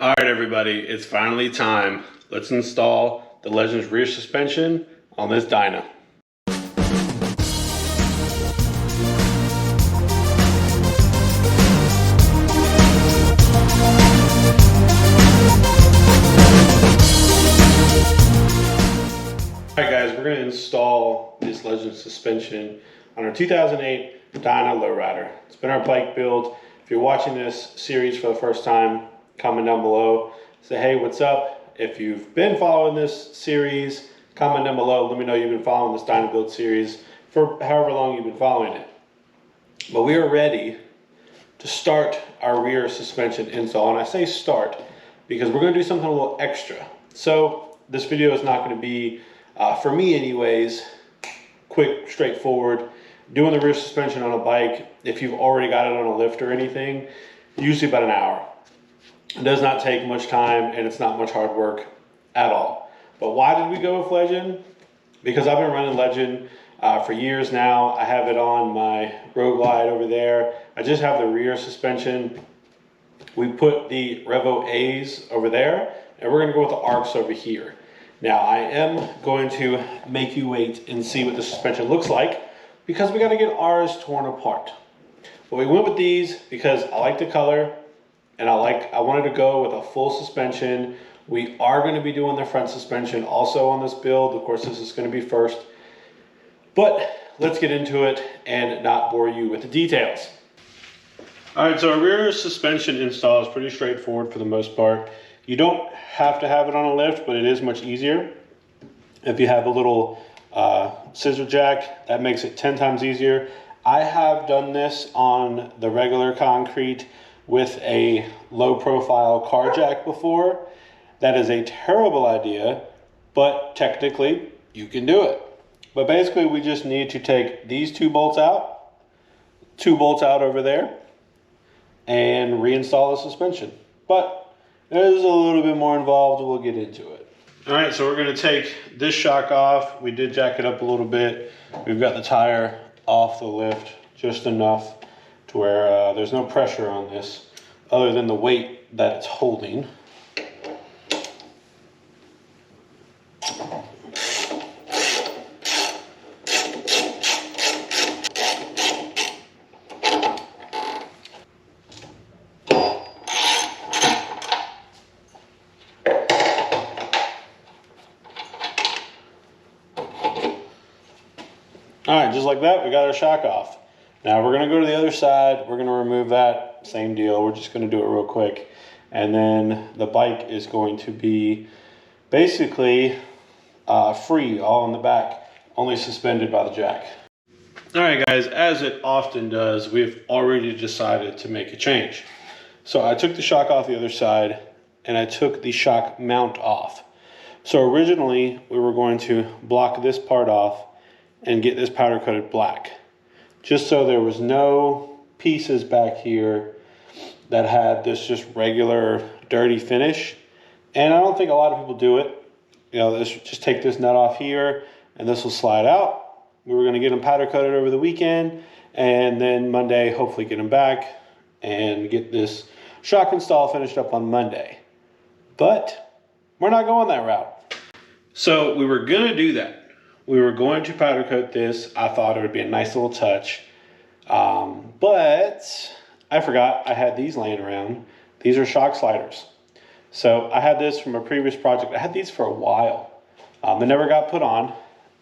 All right, everybody, it's finally time. Let's install the Legend's rear suspension on this Dyna. All right, guys, we're going to install this Legend suspension on our 2008 Dyna lowrider. It's been our bike build. If you're watching this series for the first time, comment down below. Say, hey, what's up? If you've been following this series, comment down below. Let me know you've been following this Dyna build series for however long you've been following it. But we are ready to start our rear suspension install. And I say start because we're going to do something a little extra. So this video is not going to be, for me anyways, quick, straightforward. Doing the rear suspension on a bike, if you've already got it on a lift or anything, usually about an hour. It does not take much time and it's not much hard work at all. But why did we go with Legend? Because I've been running Legend for years now. I have it on my Road Glide over there. I just have the rear suspension. We put the Revo A's over there and we're gonna go with the Arcs over here. Now I am going to make you wait and see what the suspension looks like because we gotta get ours torn apart. But we went with these because I like the color and I wanted to go with a full suspension. We are going to be doing the front suspension also on this build. Of course, this is going to be first. But let's get into it and not bore you with the details. All right, so our rear suspension install is pretty straightforward for the most part. You don't have to have it on a lift, but it is much easier. If you have a little scissor jack, that makes it 10 times easier. I have done this on the regular concrete with a low profile car jack before. That is a terrible idea, but technically you can do it. But basically we just need to take these two bolts out over there, and reinstall the suspension. But there's a little bit more involved, we'll get into it. All right, so we're gonna take this shock off. We did jack it up a little bit. We've got the tire off the lift just enough to where there's no pressure on this other than the weight that it's holding. All right, just like that, we got our shock off. Now we're gonna go to the other side. We're gonna remove that, same deal. We're just gonna do it real quick. And then the bike is going to be basically free, all in the back, only suspended by the jack. All right, guys, as it often does, we've already decided to make a change. So I took the shock off the other side and I took the shock mount off. So originally we were going to block this part off and get this powder coated black, just so there was no pieces back here that had this just regular dirty finish. And I don't think a lot of people do it. You know, just take this nut off here and this will slide out. We were gonna get them powder coated over the weekend and then Monday, hopefully get them back and get this shock install finished up on Monday. But we're not going that route. So we were gonna do that. We were going to powder coat this. I thought it would be a nice little touch. But I forgot I had these laying around. These are shock sliders. So I had this from a previous project. I had these for a while. They never got put on.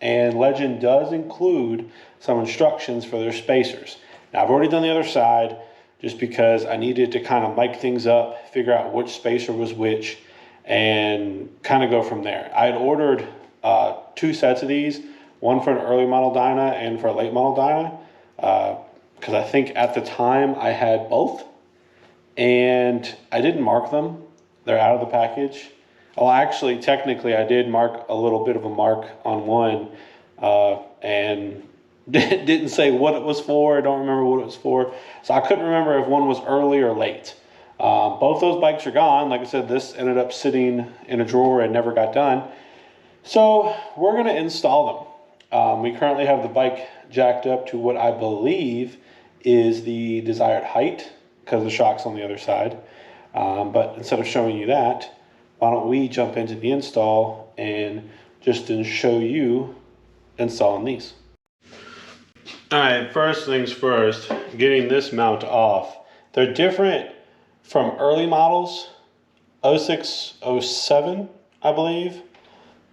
And Legend does include some instructions for their spacers. Now I've already done the other side just because I needed to kind of mic things up, figure out which spacer was which, and kind of go from there. I had ordered 2 sets of these, one for an early model Dyna and for a late model Dyna, because I think at the time I had both, and I didn't mark them. They're out of the package. Well, actually, technically, I did mark a little bit of a mark on one, and didn't say what it was for. I don't remember what it was for, so I couldn't remember if one was early or late. Both those bikes are gone. Like I said, this ended up sitting in a drawer and never got done. So we're going to install them. We currently have the bike jacked up to what I believe is the desired height because the shock's on the other side. But instead of showing you that, why don't we jump into the install and just show you installing these. All right, first things first, getting this mount off. They're different from early models, 06, 07, I believe,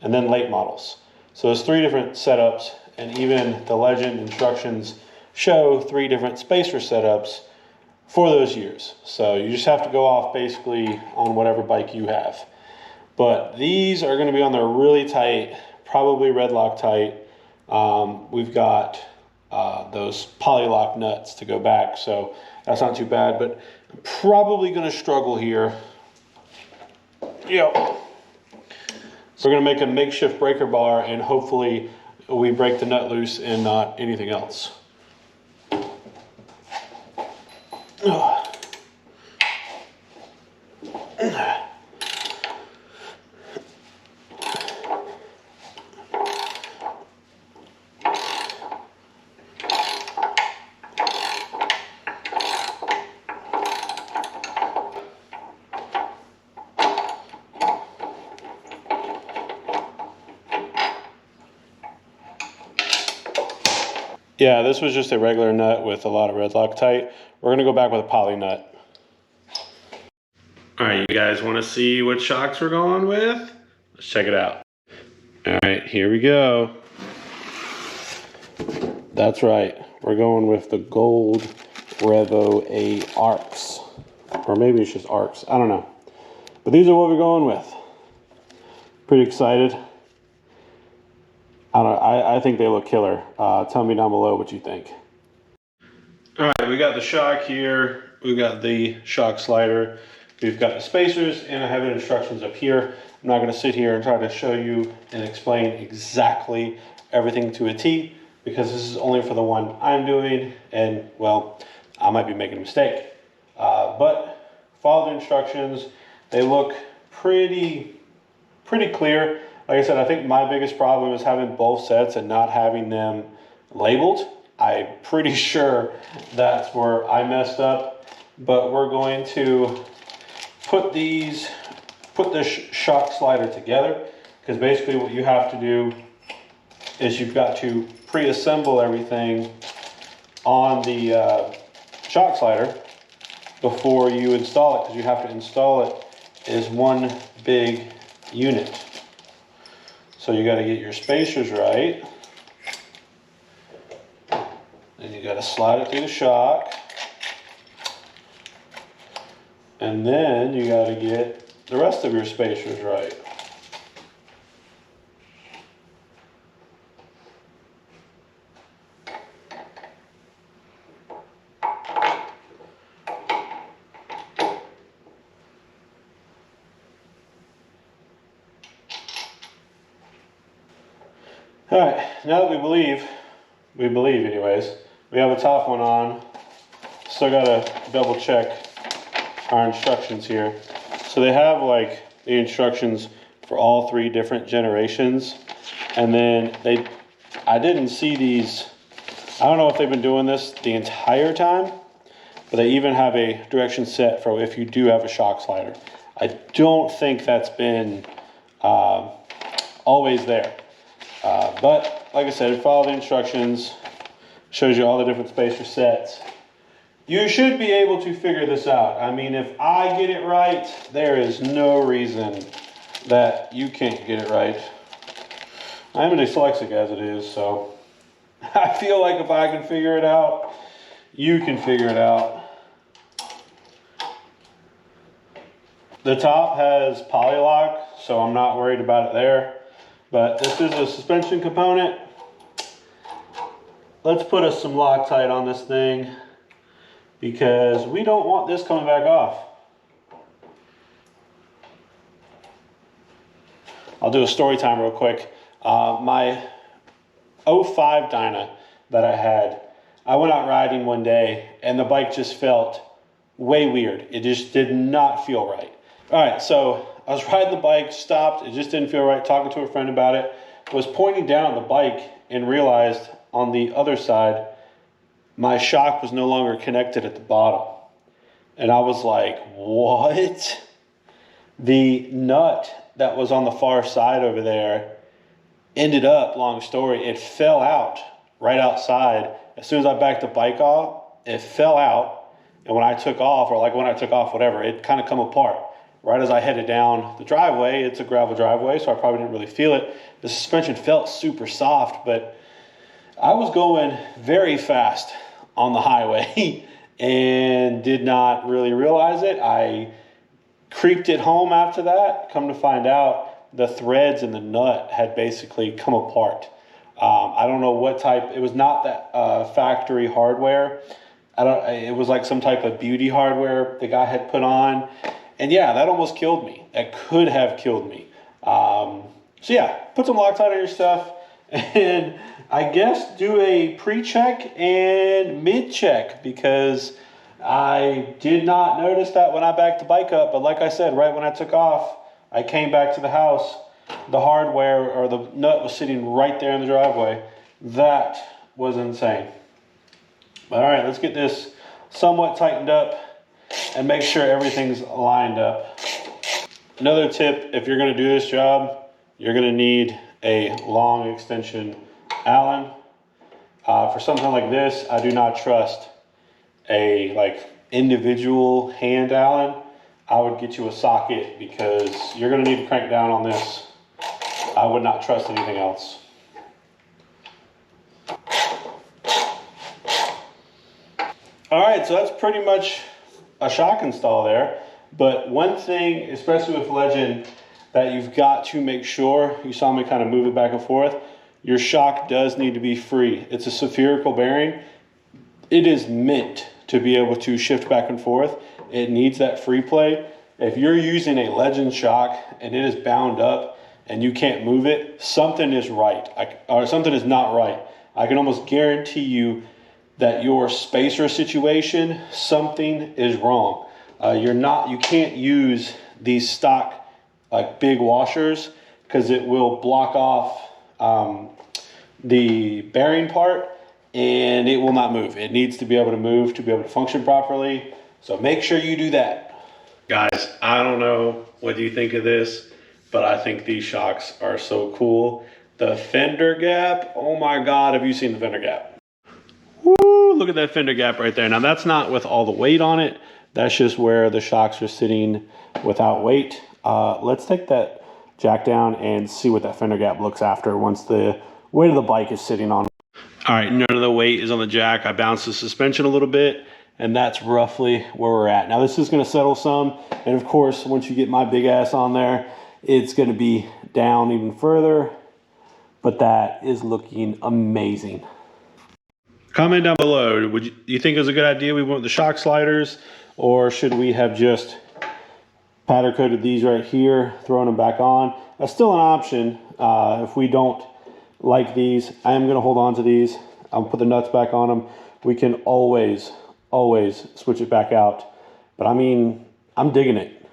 and then late models. So there's 3 different setups, and even the Legend instructions show 3 different spacer setups for those years. So you just have to go off basically on whatever bike you have. But these are going to be on there really tight, probably red Loctite. We've got those poly-lock nuts to go back, so that's not too bad, but I'm probably going to struggle here. So we're going to make a makeshift breaker bar, and hopefully we break the nut loose and not anything else. Yeah, this was just a regular nut with a lot of red Loctite. We're going to go back with a poly nut. All right, you guys want to see what shocks we're going with? Let's check it out. All right, here we go. That's right. We're going with the gold Revo A arcs. Or maybe it's just arcs. I don't know. But these are what we're going with. Pretty excited. I think they look killer. Tell me down below what you think. All right, we got the shock here. We've got the shock slider. We've got the spacers, and I have the instructions up here. I'm not going to sit here and try to show you and explain exactly everything to a T, because this is only for the one I'm doing, and well, I might be making a mistake. But follow the instructions. They look pretty clear. Like I said, I think my biggest problem is having both sets and not having them labeled. I'm pretty sure that's where I messed up, but we're going to put this shock slider together, because basically what you have to do is you've got to pre-assemble everything on the shock slider before you install it, because you have to install it as one big unit. So you got to get your spacers right, then you got to slide it through the shock, and then you got to get the rest of your spacers right. All right, now that we believe anyways, we have the top one on. Still gotta double check our instructions here. So they have like the instructions for all 3 different generations. And then I didn't see these, I don't know if they've been doing this the entire time, but they even have a direction set for if you do have a shock slider. I don't think that's been always there. But like I said, follow the instructions, shows you all the different spacer sets. You should be able to figure this out. I mean, if I get it right, there is no reason that you can't get it right. I'm dyslexic as it is, so I feel like if I can figure it out, you can figure it out. The top has poly-lock, so I'm not worried about it there. But this is a suspension component. Let's put some Loctite on this thing, because we don't want this coming back off. I'll do a story time real quick. My 05 Dyna that I had, I went out riding one day and the bike just felt way weird. It just did not feel right. All right, so I was riding the bike, stopped, it just didn't feel right, talking to a friend about it, was pointing down at the bike and realized on the other side, my shock was no longer connected at the bottom. And I was like, what? The nut that was on the far side over there ended up, long story, it fell out right outside. As soon as I backed the bike off, it fell out. And when I took off, or like when I took off, whatever, it kind of come apart. Right as I headed down the driveway, it's a gravel driveway, so I probably didn't really feel it. The suspension felt super soft, but I was going very fast on the highway and did not really realize it. I creeped it home after that. Come to find out, the threads in the nut had basically come apart. I don't know what type. It was not that factory hardware. It was like some type of beauty hardware the guy had put on. And yeah, that almost killed me. That could have killed me. So yeah, put some Loctite on your stuff. And I guess do a pre-check and mid-check, because I did not notice that when I backed the bike up. But like I said, right when I took off, I came back to the house. The hardware or the nut was sitting right there in the driveway. That was insane. All right, let's get this somewhat tightened up and make sure everything's lined up. Another tip, if you're going to do this job, you're going to need a long extension Allen. For something like this, I do not trust a individual hand Allen. I would get you a socket, because you're going to need to crank down on this. I would not trust anything else. All right, so that's pretty much a shock install there. But one thing, especially with Legend, that you've got to make sure, you saw me kind of move it back and forth, your shock does need to be free. It's a spherical bearing. It is meant to be able to shift back and forth. It needs that free play. If you're using a Legend shock and it is bound up and you can't move it, something is right, or something is not right. I can almost guarantee you that your spacer situation, something is wrong. You can't use these stock big washers, because it will block off the bearing part and it will not move. It needs to be able to move to be able to function properly. So make sure you do that. Guys, I don't know what you think of this, but I think these shocks are so cool. The fender gap, oh my God, have you seen the fender gap? Woo, look at that fender gap right there. Now that's not with all the weight on it. That's just where the shocks are sitting without weight. Let's take that jack down and see what that fender gap looks after once the weight of the bike is sitting on. All right, none of the weight is on the jack. I bounced the suspension a little bit, and that's roughly where we're at. Now this is gonna settle some, and of course, once you get my big ass on there, it's gonna be down even further, but that is looking amazing. Comment down below, you think it was a good idea we went with the shock sliders, or should we have just powder coated these right here, throwing them back on? That's still an option. If we don't like these, I am gonna hold on to these. I'll put the nuts back on them. We can always switch it back out. But I mean, I'm digging it.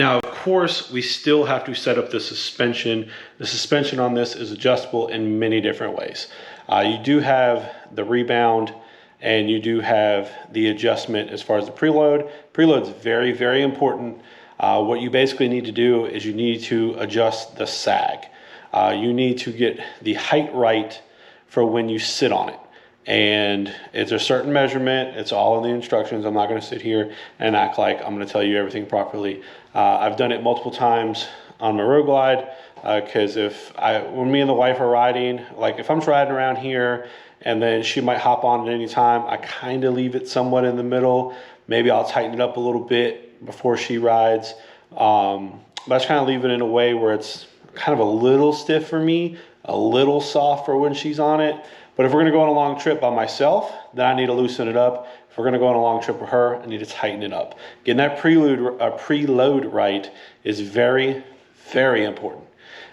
Now, of course, we still have to set up the suspension. The suspension on this is adjustable in many different ways. You do have the rebound, and you do have the adjustment as far as the preload. Preload is very, very important. What you basically need to do is you need to adjust the sag. You need to get the height right for when you sit on it. And it's a certain measurement. It's all in the instructions. I'm not going to sit here and act like I'm going to tell you everything properly. I've done it multiple times on my road glide, because when me and the wife are riding, like if I'm riding around here and then she might hop on at any time, I kind of leave it somewhat in the middle. Maybe I'll tighten it up a little bit before she rides. But I just kind of leave it in a way where it's kind of a little stiff for me, a little soft for when she's on it. But if we're gonna go on a long trip by myself, then I need to loosen it up. If we're gonna go on a long trip with her, I need to tighten it up. Getting that preload right is very, very important.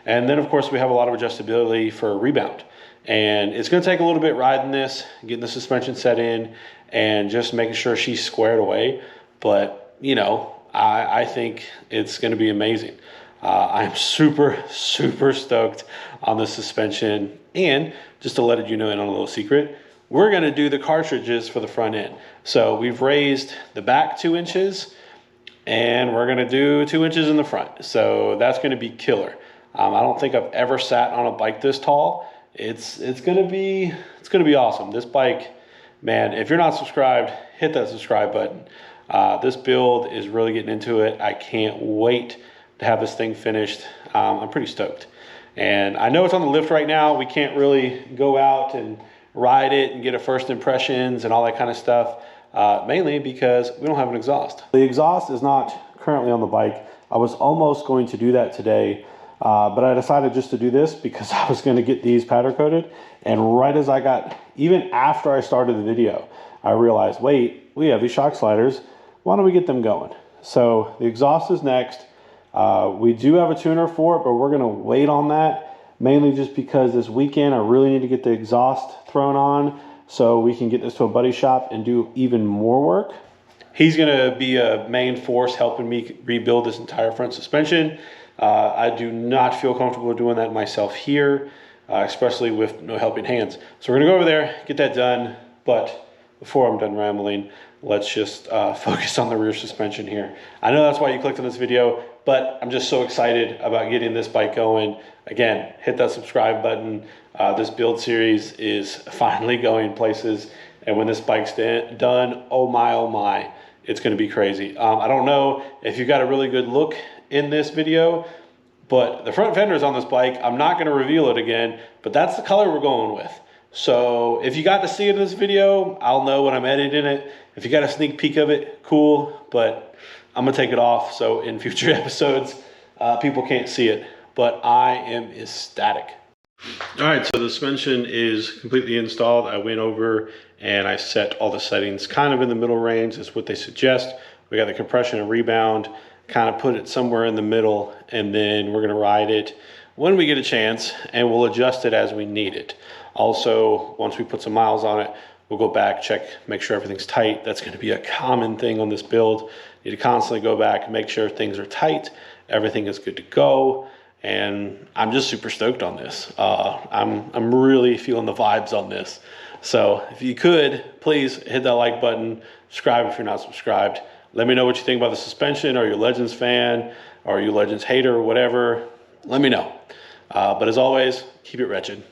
And then of course we have a lot of adjustability for rebound. And it's gonna take a little bit riding this, getting the suspension set in, and just making sure she's squared away. But you know, I think it's gonna be amazing. I'm super, super stoked on the suspension. And just to let you know in on a little secret, we're gonna do the cartridges for the front end. So we've raised the back 2 inches and we're gonna do 2 inches in the front. So that's gonna be killer. I don't think I've ever sat on a bike this tall. It's gonna be awesome. This bike, man, if you're not subscribed, hit that subscribe button. This build is really getting into it. I can't wait to have this thing finished. I'm pretty stoked. And I know it's on the lift right now. We can't really go out and ride it and get a first impressions and all that kind of stuff, mainly because we don't have an exhaust. The exhaust is not currently on the bike. I was almost going to do that today, but I decided just to do this because I was going to get these powder coated. And right as I got, even after I started the video, I realized, wait, we have these shock sliders. Why don't we get them going? So the exhaust is next. We do have a tuner for it, but we're gonna wait on that, mainly just because this weekend I really need to get the exhaust thrown on so we can get this to a buddy shop and do even more work. He's gonna be a main force helping me rebuild this entire front suspension. I do not feel comfortable doing that myself here, especially with no helping hands. So we're gonna go over there, get that done, but before I'm done rambling, let's just focus on the rear suspension here. I know that's why you clicked on this video, but I'm just so excited about getting this bike going. Again, hit that subscribe button. This build series is finally going places. And when this bike's done, oh my, it's gonna be crazy. I don't know if you got a really good look in this video, but the front fender is on this bike. I'm not gonna reveal it again, but that's the color we're going with. So if you got to see it in this video, I'll know when I'm editing it. If you got a sneak peek of it, cool, but I'm gonna take it off so in future episodes, people can't see it, but I am ecstatic. All right, so the suspension is completely installed. I went over and I set all the settings kind of in the middle range. That's what they suggest. We got the compression and rebound, kind of put it somewhere in the middle, and then we're gonna ride it when we get a chance, and we'll adjust it as we need it. Also, once we put some miles on it, we'll go back, check, make sure everything's tight. That's gonna be a common thing on this build. You need to constantly go back and make sure things are tight, everything is good to go, and I'm just super stoked on this. I'm really feeling the vibes on this. So if you could, please hit that like button, subscribe if you're not subscribed. Let me know what you think about the suspension. Are you a Legends fan? Are you a Legends hater or whatever? Let me know. But as always, keep it wretched.